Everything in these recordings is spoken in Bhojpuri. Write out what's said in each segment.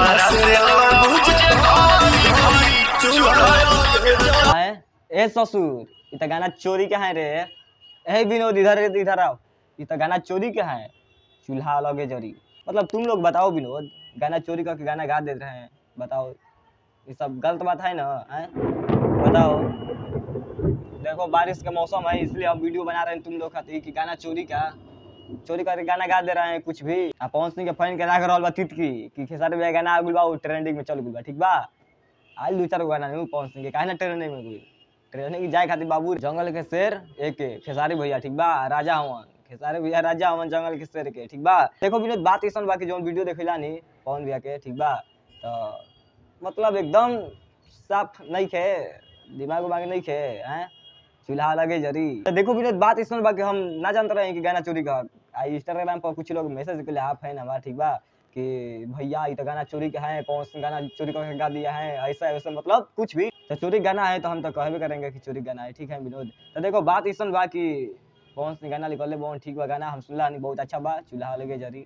ए ससुर इ त गाना चोरी के है रे। ए विनोद इधर आओ। इ त गाना चोरी के है। चूल्हा लगे जरी। मतलब तुम लोग बताओ विनोद, गाना चोरी करके गाना गा देते हैं, बताओ ये सब गलत बात है ना? बताओ। देखो बारिश का मौसम है इसलिए हम वीडियो बना रहे हैं तुम लोग खातिर कि गाना चोरी करके गाना गा दे रहे हैं कुछ भी। आ पवन सिंह के फैन के लाग रहल बा तित की खेसारी भैया गाना आ गइल बा, ट्रेंडिंग में चल गइल बा, ठीक बा। आज 2-4 गो गाना नहीं पवन सिंह के काहे ना ट्रेंडिंग में गइल। ट्रेनिंग की जाए खातिर बाबू जंगल के शेर एक खेसारी भैया, ठीक बा, राजा हवन खेसारी भैया, राजा हवन जंगल के शेर के, ठीक बा। देखो विनोद बात ऐसा बा कि जो वीडियो देखेला नहीं पवन भैया के, ठीक बा, तो मतलब एकदम साफ नहीं खे, दिमाग उमाग नहीं खे हैं, चूल्हा लगे जरी। तो देखो विनोद बात ऐसा बा कि हम ना जानते रहे कि गाना चोरी का। इंस्टाग्राम पर कुछ लोग मैसेज के लिए आप है हमारा, ठीक बा, कि भैया ये तो गाना चोरी का है, पवन सिंह गाना चोरी करके गा दिया है, ऐसा वैसा मतलब कुछ भी। तो चोरी गाना है तो हम तो कहबे करेंगे कि चोरी गाना है, ठीक है विनोद। तो देखो बात ऐसा बा कि पवन सिंह गाना निकले बहुत ठीक बा, गाना हम सुनला नहीं बहुत अच्छा बा, चूल्हा लगे जरी।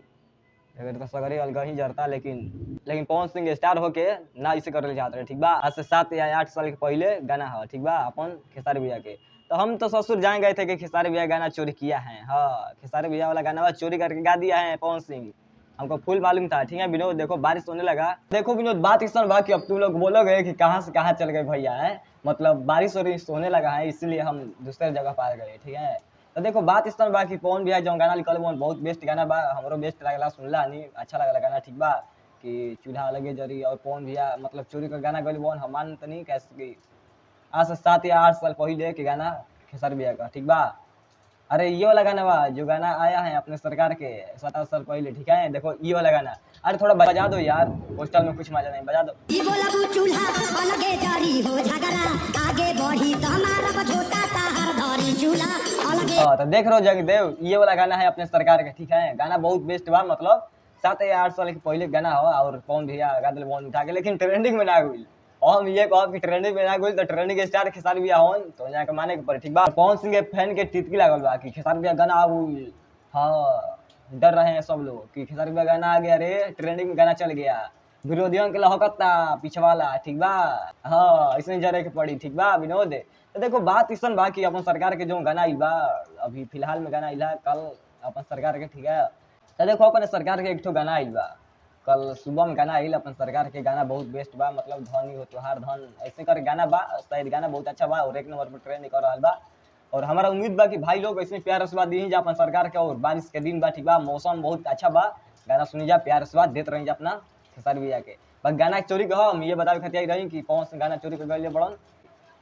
अगर तो सगरे अलग ही जरता, लेकिन पवन सिंह स्टार होके ना इसे करे चाहते रहे, ठीक बा। आज से 7 या 8 साल के पहले गाना है, ठीक बा, अपन खेसारी भैया के। तो हम तो ससुर जान गए थे कि खेसारी भैया गाना चोरी किया है। हाँ, खेसारी भैया वाला गाना चोरी करके गा दिया है पवन सिंह, हमको फुल मालूम था, ठीक है विनोद। देखो बारिश होने लगा। देखो विनोद बात इस बा कि अब तुम लोग बोलोगे कि कहाँ से कहाँ चल गए भैया है, मतलब बारिश होने लगा है इसलिए हम दूसरे जगह पर गए, ठीक है। तो देखो बात इस बा कि पवन भैया जो गाना निकल बहुत बेस्ट गाना बा, हमरो बेस्ट लगला, सुनला नहीं अच्छा लगला गाना, ठीक बा, कि चूल्हा लगे जरी। और पवन भैया मतलब चोरी का गाना गल हम मान तो नहीं कैसे कि आज से 7 या 8 साल पहले के गाना खेसारी भैया का, ठीक बा। अरे ये वाला गाना बा जो गाना आया है अपने सरकार के 7-8 साल पहले, ठीक है। देखो ये वाला गाना, अरे थोड़ा बजा दो यार, पोस्टर में कुछ मजा नहीं, बजा दो। ये बोला वो चूल्हा अलगे जारी हो झगड़ा, आगे बढ़ी तो हमारा छोटा ताहर धरी चूल्हा अलगे। हां तो देख रहे हो जगदेव, ये वाला गाना है अपने सरकार के, ठीक है। गाना बहुत बेस्ट बा, मतलब 7 या 8 साल के पहले गाना हो और पवन भैया गा दिल बहुत उठा के, लेकिन ट्रेंडिंग में ना गइल। हम ये कहब कि ट्रेंडिंग में ना गइल तो ट्रेंडिंग के स्टार खेसारी भैया होन तो जाके माने के पड़े, ठीक बा। पवन सिंह के फैन के टिटकी लागल बा कि खेसारी भैया गाना आउल। हां डर रहे हैं सब लोग कि खेसारी भैया गाना आ गया रे, ट्रेंडिंग में गाना चल गया, विरोधियों के लहकता पीछे वाला, ठीक बा। हाँ ऐसे जरे के पड़ी, ठीक बा विनोद। तो देखो बात इसन बा कि अपन सरकार के जो गाना आइल बा अभी फिलहाल में गाना आइला कल अपन सरकार के, ठीक है। तो देखो अपन सरकार के एक ठो गाना आइल बा कल सुबह में, गाना आइल अपन सरकार के, गाना बहुत बेस्ट बा, मतलब धनी हो त्योहार धन ऐसे कर गाना बा, शायद गाना बहुत अच्छा बा और 1 नंबर पर ट्रेंड कर रहा बा। और हमारा उम्मीद बा कि भाई लोग ऐसे प्यार आशीर्वाद दी जा अपन सरकार के, और बारिश के दिन बा, ठीक बा, मौसम बहुत अच्छा बा, गाना सुनी जा, प्यार आशीर्वाद देते रही जा अपना खेसारी भैया के। बस गाना चोरी के हम ये बतावे खातिर रही कि पवन सिंह गाना चोरी कर गए बड़न,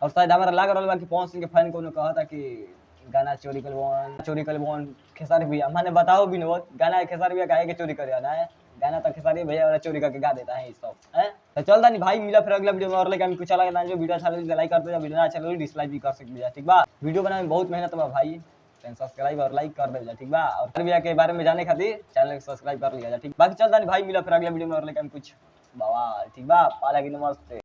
और शायद हमारा लाग रहा बा कि पवन सिंह के फैन को कहा था कि गाना चोरी कर खेसारी भैया। मैंने बताओ विनोद गाना खेसारी भैया काहे के चोरी करे ना है, गाना तो खेसारी भैया वाला चोरी करके गा देता है ये सब है। तो चल नहीं भाई, मिला फिर अगला वीडियो में, और लेके हम कुछ अलग जो वीडियो अच्छा लगे लाइक कर दे, वीडियो अच्छा लगे डिसलाइक भी कर सकते हैं, ठीक बा। वीडियो बनाने में बहुत मेहनत बा भाई, सब्सक्राइब और लाइक कर दे, ठीक बा। और भैया के बारे में जाने खातिर चैनल को सब्सक्राइब कर लिया, ठीक। बाकी चल भाई, मिला फिर अगला वीडियो में, और लेके हम कुछ बवाल, ठीक बा। पाला की नमस्ते।